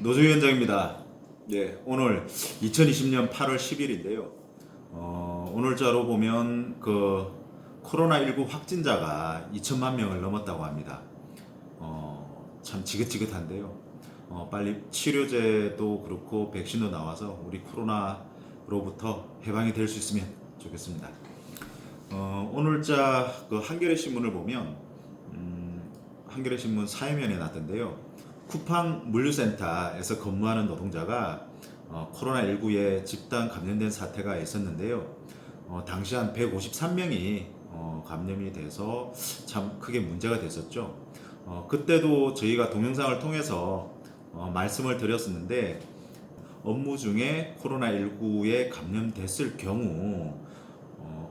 노조위원장입니다. 오늘 2020년 8월 10일인데요. 오늘자로 보면 코로나19 확진자가 2천만 명을 넘었다고 합니다. 참 지긋지긋한데요. 빨리 치료제도 그렇고 백신도 나와서 우리 코로나로부터 해방이 될 수 있으면 좋겠습니다. 오늘자 한겨레 신문을 보면 한겨레 신문 사회면에 났던데요. 쿠팡 물류센터에서 근무하는 노동자가 코로나19에 집단 감염된 사태가 있었는데요. 당시 한 153명이 감염이 돼서 참 크게 문제가 됐었죠. 그때도 저희가 동영상을 통해서 말씀을 드렸었는데, 업무 중에 코로나19에 감염됐을 경우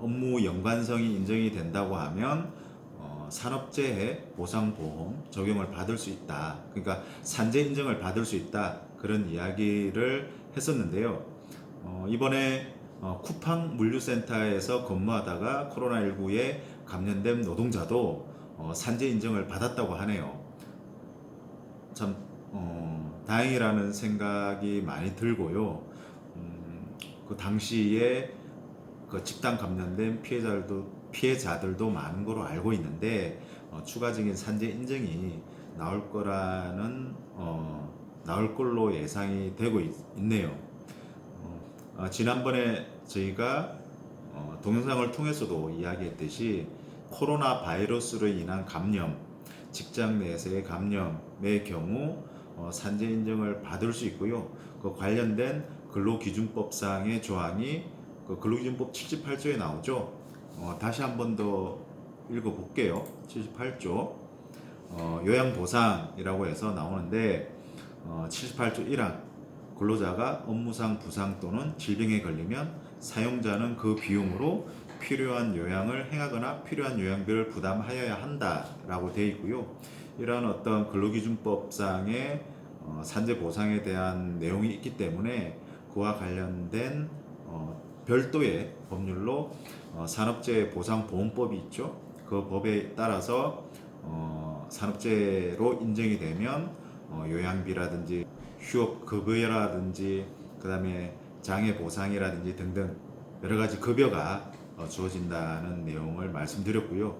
업무 연관성이 인정이 된다고 하면 산업재해 보상보험 적용을 받을 수 있다. 그러니까 산재 인정을 받을 수 있다. 그런 이야기를 했었는데요. 이번에 쿠팡 물류센터에서 근무하다가 코로나19에 감염된 노동자도 산재 인정을 받았다고 하네요. 참 다행이라는 생각이 많이 들고요. 그 당시에 집단 감염된 피해자들도 많은 걸로 알고 있는데, 추가적인 산재 인정이 나올 걸로 예상이 되고 있네요. 지난번에 저희가 동영상을 통해서도 이야기했듯이 코로나 바이러스로 인한 감염, 직장 내에서의 감염의 경우 산재 인정을 받을 수 있고요. 관련된 근로기준법상의 조항이 근로기준법 78조에 나오죠. 다시 한 번 더 읽어볼게요. 78조 요양보상이라고 해서 나오는데, 78조 1항 근로자가 업무상 부상 또는 질병에 걸리면 사용자는 그 비용으로 필요한 요양을 행하거나 필요한 요양비를 부담하여야 한다라고 되어 있고요. 이러한 어떤 근로기준법상의 산재 보상에 대한 내용이 있기 때문에 그와 관련된 별도의 법률로 산업재해 보상보험법이 있죠. 그 법에 따라서 산업재해로 인정이 되면 요양비라든지 휴업급여라든지 그다음에 장애보상이라든지 등등 여러 가지 급여가 주어진다는 내용을 말씀드렸고요.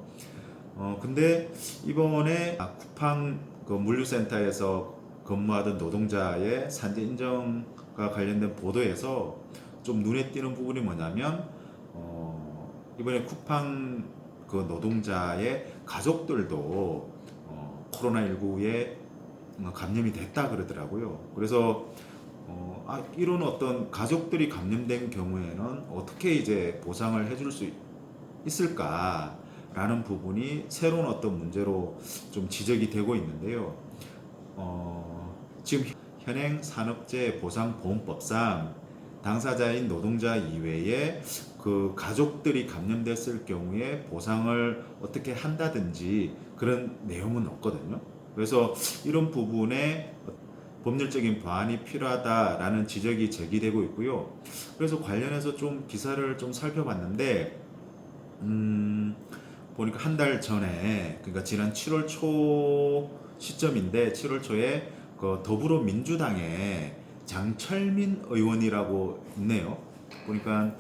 근데 이번에 쿠팡 물류센터에서 근무하던 노동자의 산재 인정과 관련된 보도에서 좀 눈에 띄는 부분이 뭐냐면, 이번에 쿠팡 노동자의 가족들도 코로나19에 감염이 됐다 그러더라고요. 그래서 이런 어떤 가족들이 감염된 경우에는 어떻게 이제 보상을 해줄 수 있을까라는 부분이 새로운 어떤 문제로 좀 지적이 되고 있는데요. 지금 현행 산업재해 보상보험법상 당사자인 노동자 이외에 그 가족들이 감염됐을 경우에 보상을 어떻게 한다든지 그런 내용은 없거든요. 그래서 이런 부분에 법률적인 보완이 필요하다라는 지적이 제기되고 있고요. 그래서 관련해서 좀 기사를 좀 살펴봤는데, 보니까 한 달 전에, 그러니까 지난 7월 초 시점인데, 7월 초에 더불어민주당의 장철민 의원이라고 있네요. 보니까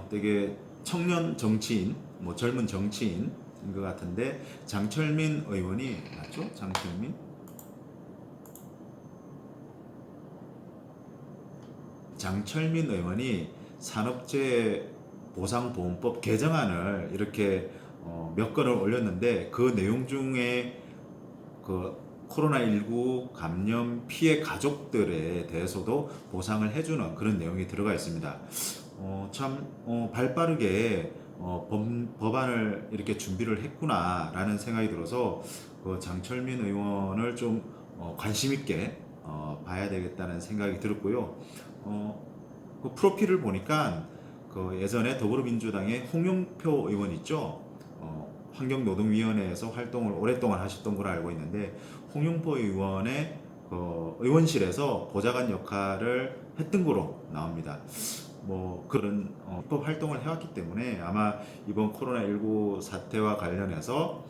되게 청년 정치인, 젊은 정치인인 것 같은데, 장철민 의원이 맞죠? 장철민 의원이 산업재해 보상보험법 개정안을 이렇게 몇 건을 올렸는데, 그 내용 중에 코로나19 감염 피해 가족들에 대해서도 보상을 해주는 그런 내용이 들어가 있습니다. 참 발빠르게 법안을 이렇게 준비를 했구나라는 생각이 들어서 장철민 의원을 좀 관심 있게 봐야 되겠다는 생각이 들었고요. 그 프로필을 보니까 예전에 더불어민주당의 홍영표 의원 있죠. 환경노동위원회에서 활동을 오랫동안 하셨던 걸로 알고 있는데, 홍영표 의원의 의원실에서 보좌관 역할을 했던 거로 나옵니다. 그런 입법 활동을 해왔기 때문에 아마 이번 코로나19 사태와 관련해서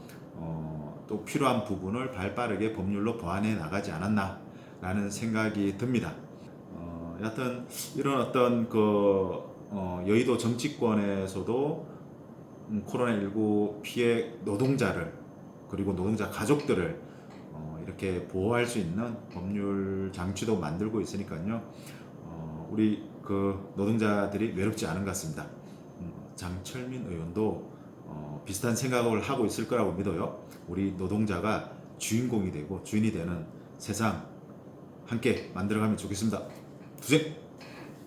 또 필요한 부분을 발빠르게 법률로 보완해 나가지 않았나 라는 생각이 듭니다. 여하튼 이런 어떤 여의도 정치권에서도 코로나19 피해 노동자를 그리고 노동자 가족들을 이렇게 보호할 수 있는 법률 장치도 만들고 있으니까요. 우리 그 노동자들이 외롭지 않은 것 같습니다. 장철민 의원도 비슷한 생각을 하고 있을 거라고 믿어요. 우리 노동자가 주인공이 되고 주인이 되는 세상 함께 만들어가면 좋겠습니다. 투쟁!